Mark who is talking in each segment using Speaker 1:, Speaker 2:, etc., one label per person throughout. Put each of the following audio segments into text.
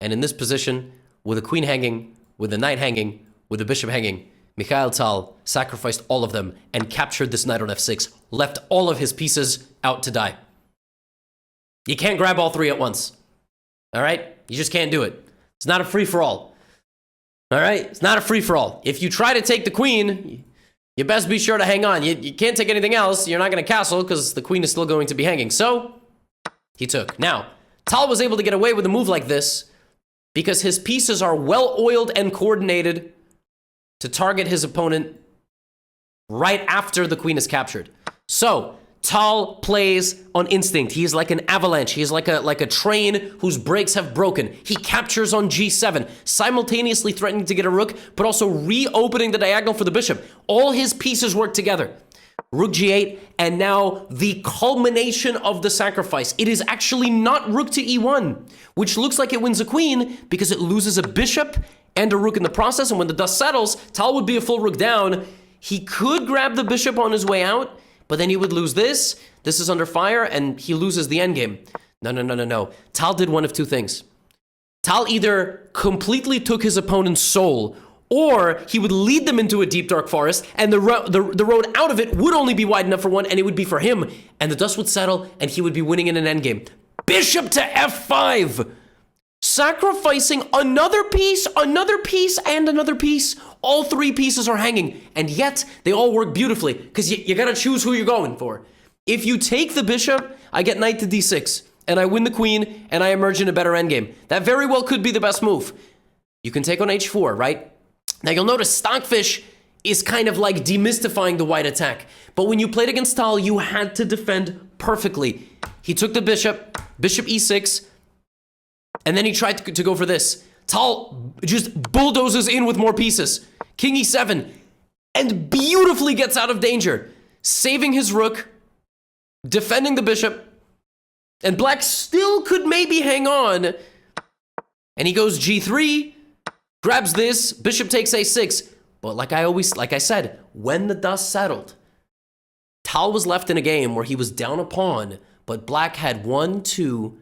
Speaker 1: And in this position, with a queen hanging, with a knight hanging, with a bishop hanging, Mikhail Tal sacrificed all of them and captured this knight on f6, left all of his pieces out to die. You can't grab all three at once. All right? You just can't do it. It's not a free-for-all. All right? It's not a free-for-all. If you try to take the queen, you best be sure to hang on. You can't take anything else. You're not going to castle because the queen is still going to be hanging. So, he took. Now, Tal was able to get away with a move like this because his pieces are well-oiled and coordinated to target his opponent right after the queen is captured. So, Tal plays on instinct. He is like an avalanche. He is like a train whose brakes have broken. He captures on g7, simultaneously threatening to get a rook, but also reopening the diagonal for the bishop. All his pieces work together. Rook g8, and now the culmination of the sacrifice. It is actually not rook to e1, which looks like it wins a queen because it loses a bishop and a rook in the process, and when the dust settles, Tal would be a full rook down. He could grab the bishop on his way out, but then he would lose this. This is under fire, and he loses the endgame. No. Tal did one of two things. Tal either completely took his opponent's soul, or he would lead them into a deep, dark forest, and the road out of it would only be wide enough for one, and it would be for him. And the dust would settle, and he would be winning in an endgame. Bishop to f5! Sacrificing another piece, and another piece. All three pieces are hanging, and yet they all work beautifully, because you gotta choose who you're going for. If you take the bishop, I get knight to d6, and I win the queen, and I emerge in a better endgame. That very well could be the best move. You can take on h4, right? Now you'll notice Stockfish is kind of like demystifying the white attack, but when you played against Tal, you had to defend perfectly. He took the bishop, bishop e6, and then he tried to go for this. Tal just bulldozes in with more pieces. King e7, and beautifully gets out of danger, saving his rook, defending the bishop, and black still could maybe hang on. And he goes g3, grabs this, bishop takes a6. But like I said, when the dust settled, Tal was left in a game where he was down a pawn, but black had 1, 2,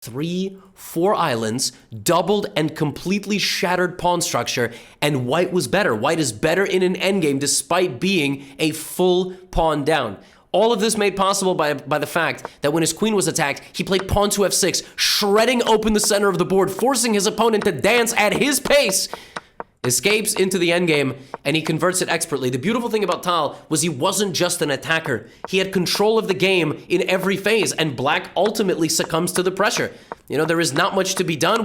Speaker 1: 3, 4 islands, doubled and completely shattered pawn structure, and white was better. White is better in an endgame despite being a full pawn down. All of this made possible by the fact that when his queen was attacked, he played pawn to f6, shredding open the center of the board, forcing his opponent to dance at his pace, escapes into the endgame, and he converts it expertly. The beautiful thing about Tal was he wasn't just an attacker. He had control of the game in every phase, and black ultimately succumbs to the pressure. You know, there is not much to be done.